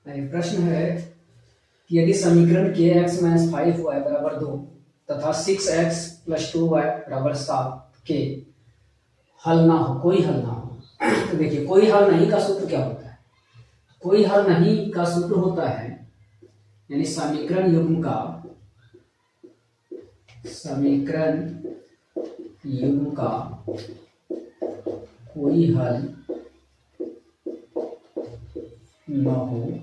प्रश्न है कि यदि समीकरण के एक्स माइनस 5y बराबर 2 तथा 6x प्लस 2y बराबर 7 के हल ना हो, कोई हल ना हो। तो देखिए, कोई हल नहीं का सूत्र क्या होता है? कोई हल नहीं का सूत्र होता है यानी समीकरण युग्म का कोई हल न हो,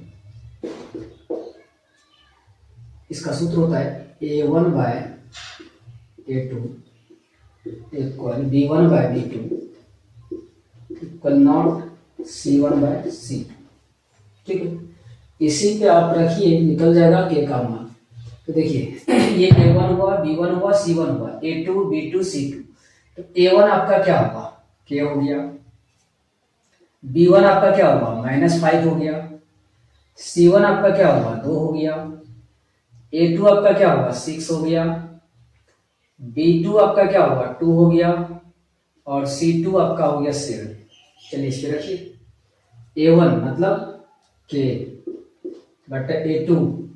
इसका सूत्र होता है a1/a2 equal b1/b2 equal not c1/c2। ठीक है, इसी पे आप रखिए, निकल जाएगा के का मान। तो देखिए, ये a1 हुआ, b1 हुआ, c1 हुआ, a2 b2 c2। तो a1 आपका क्या होगा? k हो गया। b1 आपका क्या होगा? -5 हो गया। c1 आपका क्या होगा? 2 हो गया। a2 आपका क्या होगा? 6 हो गया। b2 आपका क्या होगा? 2 हो गया। और c2 आपका हो गया 7। चलिए इस पे रखिए, a1 मतलब k बटा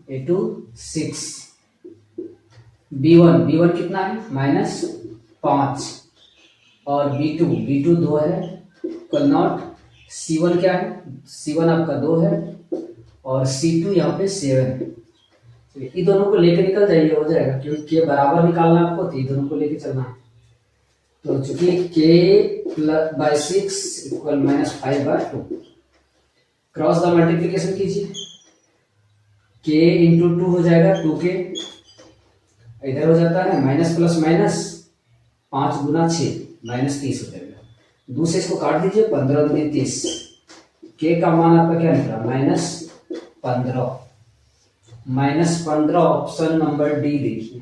a2 6, b1 कितना है? -5 और b2 2 है, इक्वल नॉट c1 क्या है? c1 आपका 2 है और c2 यहाँ पे 7 है। इन दोनों को लेके निकल जाइए, हो जाएगा, क्योंकि के बराबर निकालना आपको, तो ये दोनों को लेके चलना है। तो चूंकि k by 6 equal -5/2, cross the multiplication कीजिए, k इंटू 2 हो जाएगा 2k, इधर हो जाता है माइनस प्लस माइनस, 5 गुना 6 -30 हो जाएगा। 2 से इसको काट दीजिए, 15 दूनी 30, k का मान आपका क्या निकला? -15 ऑप्शन नंबर डी देखिए।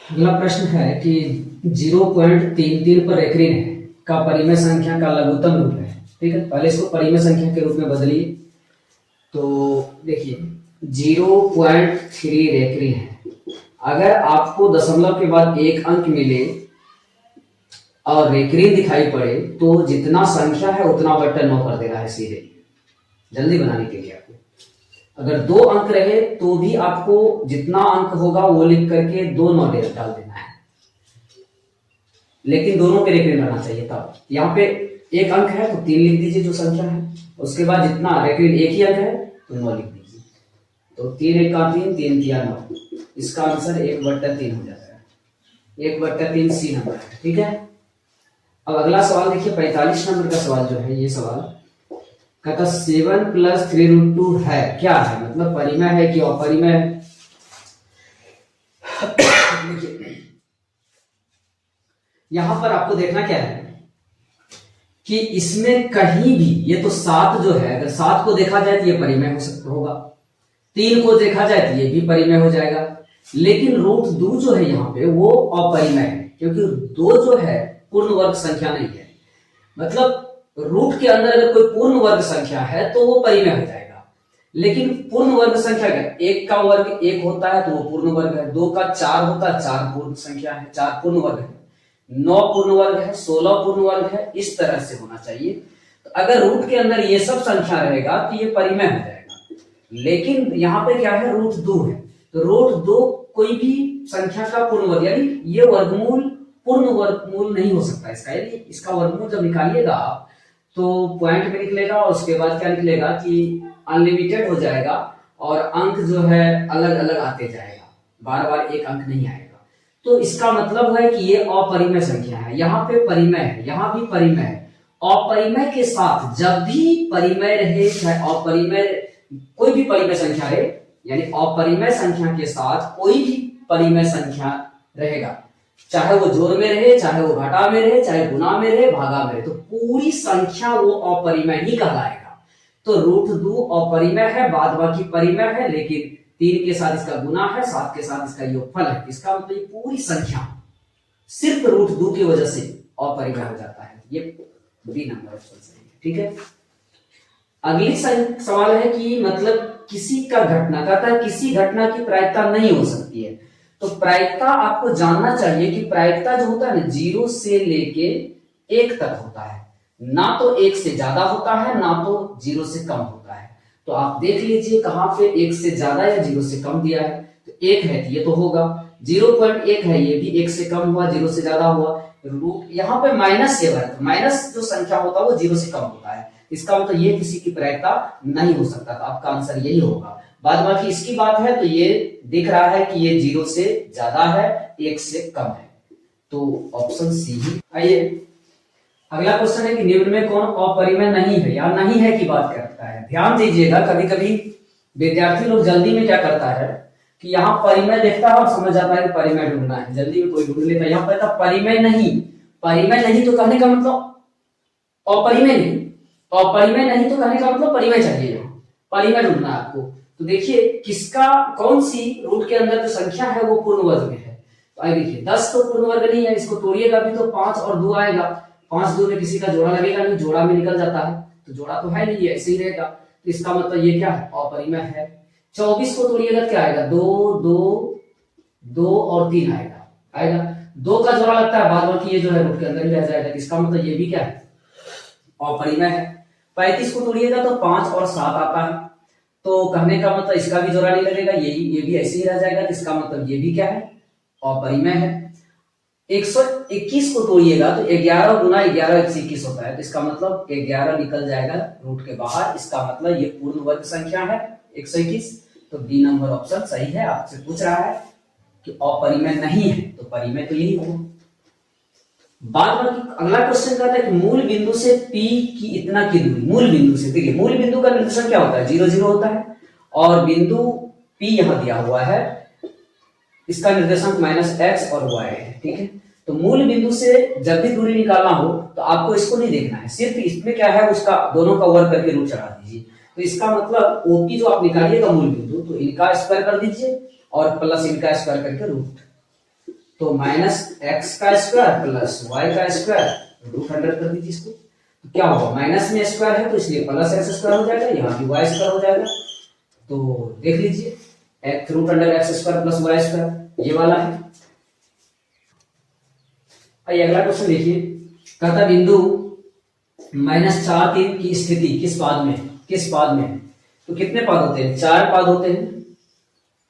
अगला प्रश्न है कि 0.33 पर रेखरीन है का परिमेय संख्या का लघुत्तम रूप है। ठीक है, पहले इसको परिमेय संख्या के रूप में बदलिए। तो देखिए, 0.3 रेखरीन है। अगर आपको दशमलव के बाद एक अंक मिले और रेखरीन दिखाई पड़े तो जितना संख्या है उतना बट्टा 9 कर देना है सीधे, जल्दी बनाने के लिए। आपको अगर 2 अंक रहे तो भी आपको जितना अंक होगा वो लिख करके 2 9 डाल देना है, लेकिन दोनों पे रेखरीन रहना चाहिए। तब यहाँ पे एक अंक है तो 3 लिख दीजिए जो संख्या है, उसके बाद जितना रेखरीन एक ही अंक है तो 9 लिख दीजिए। तो 3 1 का 3, 3 3 9, इसका आंसर 1/3 हो जाता है। 1/3 सी नंबर है। ठीक है, अब अगला सवाल देखिए, 45 नंबर का सवाल जो है, ये सवाल कहता 7 + 3√2 है, क्या है? मतलब परिमेय है कि अपरिमेय है? देखिए, यहां पर आपको देखना क्या है कि इसमें कहीं भी, ये तो 7 जो है, अगर 7 को देखा जाए तो ये परिमेय हो सकता होगा, 3 को देखा जाए तो ये भी परिमेय हो जाएगा, लेकिन √2 जो है यहाँ पे वो अपरिमेय है, क्योंकि 2 जो है पूर्ण वर्ग संख्या नहीं है। मतलब रूट के अंदर अगर कोई पूर्ण वर्ग संख्या है तो वो परिमेय हो जाएगा, लेकिन पूर्ण वर्ग संख्या क्या? 1 का वर्ग 1 होता है तो वो पूर्ण वर्ग है, 2 का 4 होता है, 4 पूर्ण संख्या है, 4 पूर्ण वर्ग है, 9 पूर्ण वर्ग है, 16 पूर्ण वर्ग है, इस तरह से होना चाहिए। तो अगर रूट के अंदर ये सब संख्या रहेगा तो ये परिमेय हो जाएगा, लेकिन यहाँ पे क्या है? √2 है, तो √2 कोई भी संख्या का पूर्ण वर्ग, यानी ये वर्गमूल पूर्ण वर्गमूल नहीं हो सकता इसका। यदि इसका वर्गमूल जब निकालिएगा आप तो पॉइंट में निकलेगा, और उसके बाद क्या निकलेगा कि अनलिमिटेड हो जाएगा और अंक जो है अलग अलग आते जाएगा, बार बार एक अंक नहीं आएगा। तो इसका मतलब है कि ये अपरिमेय संख्या है। यहाँ पे परिमेय है, यहाँ भी परिमेय है। अपरिमेय के साथ जब भी परिमेय रहे, चाहे अपरिमेय कोई भी परिमेय संख्या रहे, यानी अपरिमेय संख्या के साथ कोई भी परिमेय संख्या रहेगा, चाहे वो जोड़ में रहे, चाहे वो घटा में रहे, चाहे गुना में रहे, भागा में रहे, तो पूरी संख्या वो अपरिमेय ही कहलाएगा। तो √2 अपरिमेय है, बाद बाकी परिमेय है, लेकिन 3 के साथ इसका गुना है, 7 के साथ इसका योगफल है। इसका मतलब ये पूरी संख्या सिर्फ √2 की वजह से अपरिमेय हो जाता है। ये बी नंबर ऑप्शन सही है। ठीक है, अगली सवाल है कि मतलब किसी का घटना, कहता है किसी घटना की प्रायिकता नहीं हो सकती है। तो प्रायिकता आपको जानना चाहिए कि प्रायिकता जो होता है ना, 0 से लेके 1 तक होता है। ना तो 1 से ज्यादा होता है ना तो 0 से कम होता है। तो आप देख लीजिए कहां पे 1 से ज्यादा या 0 से कम दिया है, तो 1 है तो ये तो होगा, 0.1 है ये भी 1 से कम हुआ 0 से ज्यादा हुआ, रूट यहाँ पे माइनस से वर्ग, माइनस जो संख्या होता है वो 0 से कम होता है, इसका मतलब ये किसी की प्रायिकता नहीं हो सकता, तो आपका आंसर यही होगा। बाद बाकी इसकी बात है तो ये दिख रहा है कि ये 0 से ज्यादा है 1 से कम है, तो ऑप्शन सी ही। आइए अगला क्वेश्चन है कि निम्न में कौन अपरिमेय नहीं है या नहीं है की बात करता है। ध्यान दीजिएगा, कभी कभी विद्यार्थी लोग जल्दी में क्या करता है कि यहाँ परिमेय देखता है और समझ जाता है कि परिमेय ढूंढना है, जल्दी में कोई ढूंढ लेता है, यहाँ पर परिमेय नहीं, परिमेय नहीं तो कहने का मतलब अपरिमेय नहीं, अपरिमेय नहीं तो कहने का मतलब परिमेय चाहिए, यहाँ परिमेय ढूंढना है आपको। तो देखिए किसका कौन सी रूट के अंदर जो संख्या है वो पूर्ण वर्ग में है, तो आइए देखिए 10 तो पूर्ण वर्ग नहीं है, इसको तोड़िएगा भी तो 5 और 2 आएगा, 5 2 में किसी का जोड़ा लगेगा नहीं, जोड़ा में निकल जाता है, तो जोड़ा तो है नहीं है, ऐसे ही रहेगा, तो इसका मतलब ये क्या है अपरिमेय है। 24 को तोड़िएगा क्या आएगा, 2 2 2 और 3 आएगा, आएगा 2 का जोड़ा लगता है, बाद बाकी ये जो है रूट के अंदर ही रह जाएगा, इसका मतलब ये भी क्या है अपरिमेय है। 35 को तोड़िएगा तो 5 और 7 आता है, तो कहने का मतलब इसका भी जोड़ा नहीं लगेगा, ये भी ऐसे ही रह जाएगा, तो इसका मतलब ये भी क्या है अपरिमेय है। 121 को तोड़िएगा तो 11 गुना 11 121 होता है, तो इसका मतलब 11 निकल जाएगा रूट के बाहर, इसका मतलब ये पूर्ण वर्ग संख्या है 121, तो बी नंबर ऑप्शन सही है। आपसे पूछ रहा है कि अपरिमेय नहीं है तो परिमेय तो यही होगा। बाद में अगला क्वेश्चन कहता है कि मूल बिंदु से P की इतना की दूरी, मूल बिंदु से, देखिए मूल बिंदु का निर्देशांक क्या होता है 0 0 होता है, और बिंदु P यहां दिया हुआ है, इसका निर्देशांक -x और y है, ठीक है। तो मूल बिंदु से जब भी दूरी निकालना हो तो आपको इसको नहीं देखना है, सिर्फ इसमें क्या है उसका दोनों का वर्ग करके रूट चढ़ा दीजिए, तो इसका मतलब OP जो आप निकालिएगा मूल बिंदु, तो इनका स्क्वायर कर दीजिए और प्लस इनका स्क्वायर करके रूट, तो -x का स्क्वायर प्लस y का स्क्वायर √100 कर दीजिए इसको, तो क्या होगा माइनस में स्क्वायर है तो इसलिए प्लस x स्क्वायर हो जाएगा, यहाँ भी y स्क्वायर हो जाएगा, तो देख लीजिए √x² प्लस y स्क्वायर ये वाला है। आइए अगला क्वेश्चन देखिए, कहता बिंदु -4 3 की स्थिति किस पाद में, किस पाद में है, तो कितने पाद होते हैं 4 पाद होते हैं,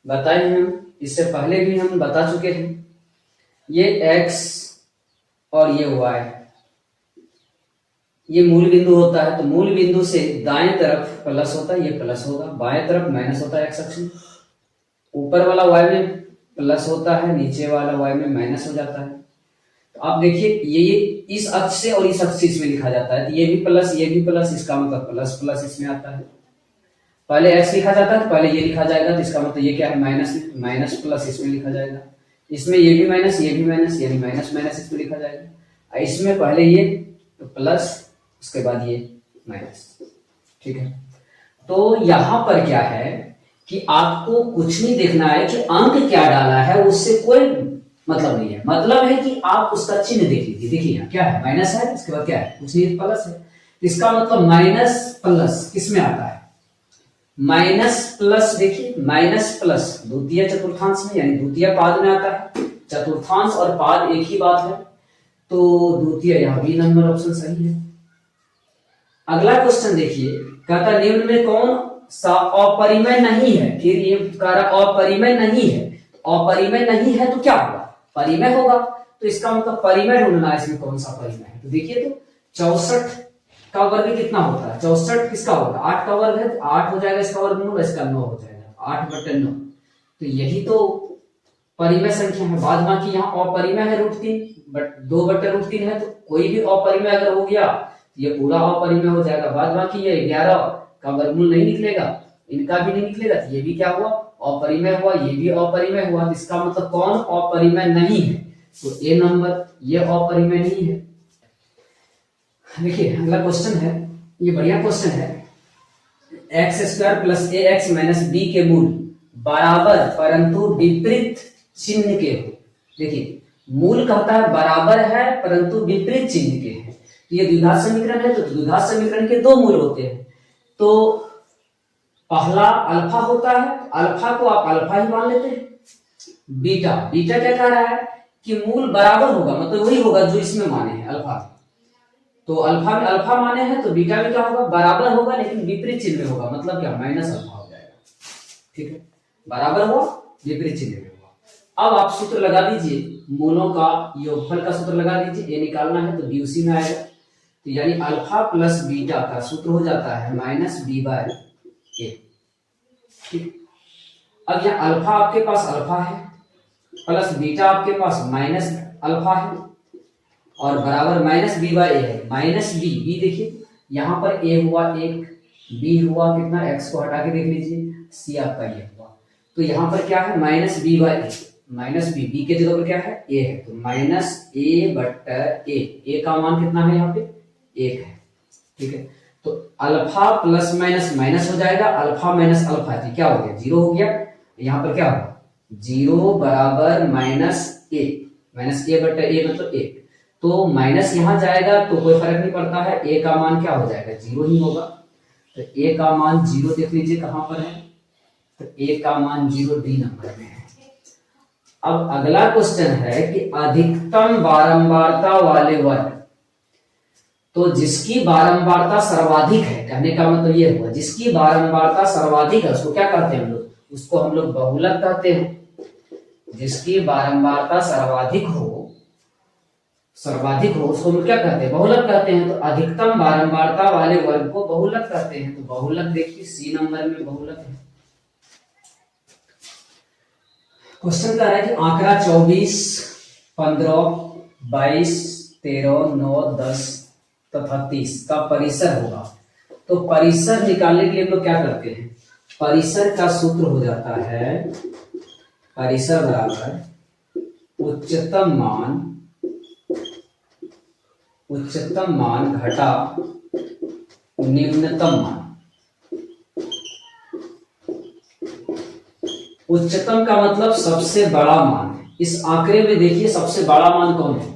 बताए हैं हम, इससे पहले भी हम बता चुके हैं, ये x और ये y ये मूल बिंदु होता है, तो मूल बिंदु से दाएं तरफ प्लस होता है, ये प्लस होगा, बाएं तरफ माइनस होता है x अक्ष में, ऊपर वाला y में प्लस होता है, नीचे वाला y में माइनस हो जाता है। तो आप देखिए ये इस अक्ष से और इस अक्ष से इसमें लिखा जाता है, तो ये भी प्लस ये भी प्लस, इसका मतलब प्लस प्लस इसमें आता है, पहले x लिखा जाता है पहले ये लिखा जाएगा, तो इसका मतलब ये क्या है माइनस, माइनस प्लस इसमें लिखा जाएगा, इसमें ये भी माइनस ये भी माइनस, यानी माइनस माइनस इसमें लिखा जाएगा, इसमें पहले ये तो प्लस उसके बाद ये माइनस, ठीक है। तो यहां पर क्या है कि आपको कुछ नहीं देखना है कि अंक क्या डाला है, उससे कोई मतलब नहीं है, मतलब है कि आप उसका चिन्ह देख लीजिए, देखिए यहाँ क्या है माइनस है, इसके बाद क्या है कुछ नहीं प्लस है, इसका मतलब माइनस प्लस किसमें आता है माइनस प्लस, देखिए माइनस प्लस द्वितीय चतुर्थांश में यानी द्वितीय पाद में आता है, चतुर्थांश और पाद एक ही बात है, तो द्वितीय यहाँ बी नंबर ऑप्शन सही है। अगला क्वेश्चन देखिए, कहता निम्न में कौन सा अपरिमेय नहीं है, फिर ये कह रहा अपरिमेय नहीं है, अपरिमेय नहीं है तो क्या होगा परिमेय होगा, तो इसका मतलब परिमेय ढूंढना है, इसमें कौन सा परिमेय है, तो देखिए तो 64 का वर्ग कितना होता है, 64 किसका होगा 8 का वर्ग है, तो 8 हो जाएगा इसका वर्गमूल, इसका 9 हो जाएगा 8/9, तो यही तो परिमेय संख्या है। बाद बाकी यहाँ अपरिमेय है √3 बट 2/√3 है, तो कोई भी अपरिमेय अगर हो गया ये पूरा अपरिमेय हो जाएगा, बाद बाकी ये 11 का वर्गमूल नहीं निकलेगा, इनका भी नहीं निकलेगा, तो ये भी क्या हुआ अपरिमेय हुआ, ये भी अपरिमेय हुआ, तो इसका मतलब कौन अपरिमेय नहीं है, तो ए नंबर ये अपरिमेय नहीं है। देखिए अगला क्वेश्चन है, ये बढ़िया क्वेश्चन है, x² plus ax minus b के मूल बराबर परंतु विपरीत चिन्ह के हो, देखिए मूल कहता है बराबर है परंतु विपरीत चिन्ह के हैं, तो ये द्विघात समीकरण है, तो द्विघात समीकरण के 2 मूल होते हैं, तो पहला अल्फा होता है, अल्फा को आप अल्फा ही मान लेते हैं, बीटा, बीटा क्या कह रहा है कि मूल बराबर होगा, मतलब वही होगा जो इसमें माने हैं अल्फा, तो अल्फा में अल्फा माने हैं तो बीटा में क्या होगा, बराबर होगा लेकिन विपरीत चिन्ह में होगा, मतलब क्या माइनस अल्फा हो जाएगा। ठीक है, बराबर हुआ विपरीत चिन्ह में हुआ। अब आप सूत्र लगा दीजिए, मूलों का योगफल का सूत्र लगा दीजिए, ए निकालना है तो बी उसी में आएगा। तो यानी अल्फा प्लस बीटा का सूत्र हो जाता है माइनस बी बाय ए। ठीक, अब यहाँ अल्फा आपके पास अल्फा है प्लस बीटा आपके पास माइनस अल्फा है और बराबर माइनस बी बाय ए है। माइनस बी, बी देखिए यहाँ पर ए हुआ एक, बी हुआ कितना, एक्स को हटा के देख लीजिए, सी आपका ये हुआ। तो यहाँ पर क्या है माइनस बी बाय ए, माइनस बी, बी के जगह पर क्या है ए है, तो माइनस ए बट्टर ए, ए का मान कितना है यहाँ पे एक है। ठीक है, तो अल्फा प्लस माइनस माइनस हो जाएगा, अल्फा माइनस अल्फा थी क्या हो गया, जीरो हो गया। यहाँ पर क्या होगा, जीरो बराबर माइनस ए, माइनस ए बट्टर ए मतलब एक, तो माइनस यहां जाएगा तो कोई फर्क नहीं पड़ता है, ए का मान क्या हो जाएगा, जीरो ही होगा। तो ए का मान जीरो देख लीजिए कहां पर है, तो ए का मान जीरो डी नंबर में है। अब अगला क्वेश्चन है कि अधिकतम बारंबारता वाले वर्ग, तो जिसकी बारंबारता सर्वाधिक है, कहने का मतलब ये हुआ जिसकी बारंबारता सर्वाधिक है उसको क्या कहते हैं हम लोग, उसको हम लोग बहुलक कहते हैं। जिसकी बारंबारता सर्वाधिक हो उसको हम क्या कहते हैं, बहुलक कहते हैं। तो अधिकतम बारंबारता वाले वर्ग को बहुलक कहते हैं। तो बहुलक देखिए सी नंबर में बहुलक है। क्वेश्चन कह रहा है कि आंकड़ा 24, 15, 22, 13, 9, 10 तथा 30 का परिसर होगा। तो परिसर निकालने के लिए हम लोग क्या करते हैं, परिसर का सूत्र हो जाता है परिसर बराबर उच्चतम मान घटा निम्नतम मान। उच्चतम का मतलब सबसे बड़ा मान है। इस आंकड़े में देखिए सबसे बड़ा मान कौन है,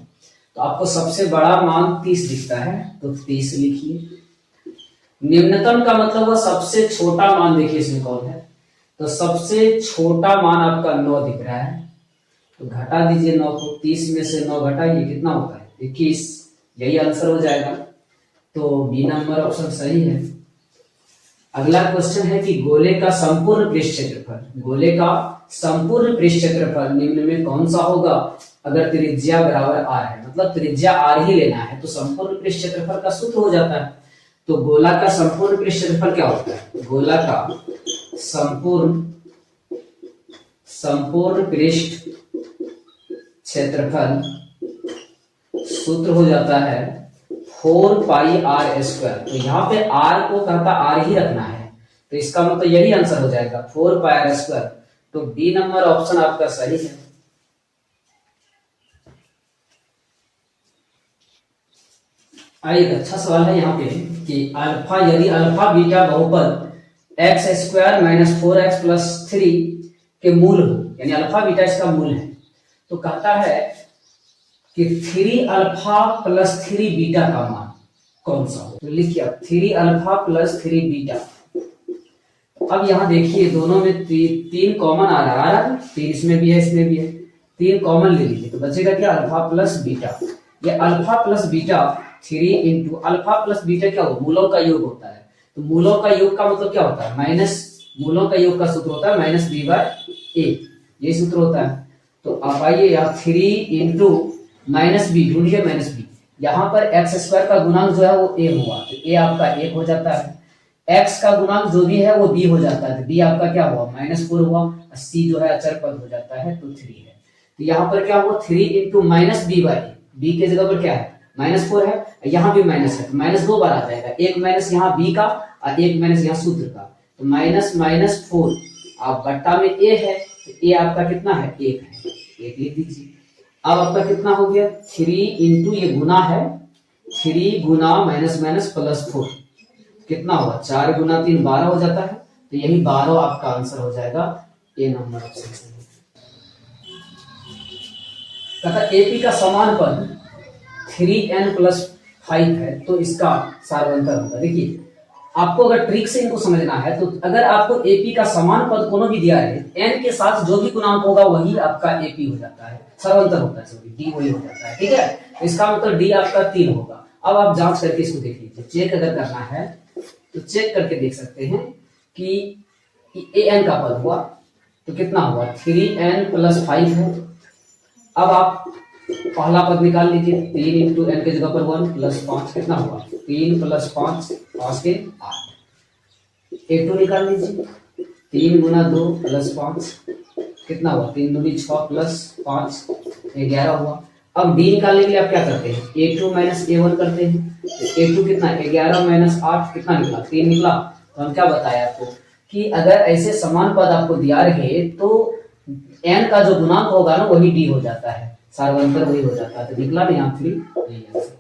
तो आपको सबसे बड़ा मान 30 दिखता है तो 30 लिखिए। निम्नतम का मतलब वो सबसे छोटा मान देखिए इसमें कौन है, तो सबसे छोटा मान आपका 9 दिख रहा है, तो घटा दीजिए 9 को, 30 में से 9 घटाइए कितना होता है 21, यही आंसर हो जाएगा। तो बी नंबर ऑप्शन सही है। अगला क्वेश्चन है कि गोले का संपूर्ण पृष्ठ क्षेत्रफल, गोले का संपूर्ण पृष्ठ क्षेत्रफल निम्न में कौन सा होगा। अगर त्रिज्या बराबर आर है, मतलब त्रिज्या आर ही लेना है, तो संपूर्ण पृष्ठ क्षेत्रफल का सूत्र हो जाता है। तो गोला का संपूर्ण पृष्ठ क्षेत्रफल क्या होता है, गोला का संपूर्ण पृष्ठ क्षेत्रफल सूत्र हो जाता है 4 पाई आर स्क्वायर। तो यहाँ पे आर को कहता आर ही रखना है, तो इसका मतलब यही आंसर हो जाएगा 4 पाई आर स्क्वायर। तो डी नंबर ऑप्शन आपका सही है। एक अच्छा सवाल है यहाँ पे कि अल्फा, यदि अल्फा बीटा बहुपद x square minus 4x plus 3 के मूल हो, यानी अल्फा बीटा इसका मूल है, तो कहता है कि 3 अल्फा प्लस 3 बीटा का मान कौन सा हो। तो लिखिए अब 3 अल्फा प्लस 3 बीटा। अब यहाँ देखिए दोनों में 3 कॉमन आ रहा है, 3 इसमें भी है इसमें भी है, 3 कॉमन ले लीजिए तो बचेगा क्या, अल्फा प्लस बीटा। ये alpha plus beta 3 into alpha plus beta क्या हो, मूलों का योग होता है। तो मूलों का योग का मतलब क्या होता है, माइनस, मूलों का योग का सूत्र होता है माइनस बी बाय ए, ये सूत्र होता है। तो आप आइए यहाँ 3 इंटू माइनस बी ढूंढिए, माइनस बी, यहाँ पर एक्स स्क्वायर का गुणांक जो है वो ए हुआ, तो ए आपका 1 हो जाता है, एक्स का गुणांक जो भी है वो बी हो जाता है, तो बी आपका क्या हुआ -4 हुआ, सी जो है अचर पद हो जाता है, तो 3 है। तो यहाँ पर क्या हुआ 3 into minus B by, B के जगह पर क्या है -4 है, यहाँ भी माइनस है, तो माइनस 2 बार आ जाएगा, एक माइनस यहाँ बी का और एक माइनस यहाँ सूत्र का, तो -4 आप बट्टा में ए है, तो ए आपका कितना है 1 है, 1 लिख दीजिए। अब आपका कितना हो गया 3 इंटू ये गुना है, 3 गुना माइनस प्लस 4 कितना होगा 4 गुना 3 12 हो जाता है, तो यही 12 आपका आंसर हो जाएगा, ए नंबर ऑप्शन। कहता एपी का समान पद 3n प्लस 5 है, तो इसका सार्वंतर होगा। देखिए आपको अगर ट्रिक से इनको समझना है, तो अगर आपको एपी का समान पद कोनो भी दिया है, n के साथ जो भी गुणांक होगा वही आपका एपी हो जाता है, सर्वंतर होता है, सॉरी डी वही हो जाता है, ठीक है। तो इसका मतलब डी आपका 3 होगा, अब आप जांच करके इसको देख लीजिए, चेक अगर करना है तो चेक करके देख सकते हैं कि an का पद हुआ तो कितना हुआ 3n + 5 है। अब आप पहला पद निकाल लीजिए, 3 × n के जगह पर 1 + 5 कितना हुआ 3 + 5 5 के 8। a2 निकाल लीजिए, 3 × 2 + 5 कितना हुआ 3 दूनी 6 + 5 11 हुआ। अब d निकालने के लिए आप क्या करते हैं a2 - a1 करते हैं, तो a2 कितना 11 - 8 कितना निकला 3 निकला। तो हम क्या बताया आपको कि अगर ऐसे समान पद आपको दिया रहे तो n का जो गुणांक होगा ना वही d हो जाता है, सार्वंतर वही हो जाता है। तो निकला नहीं आंसर।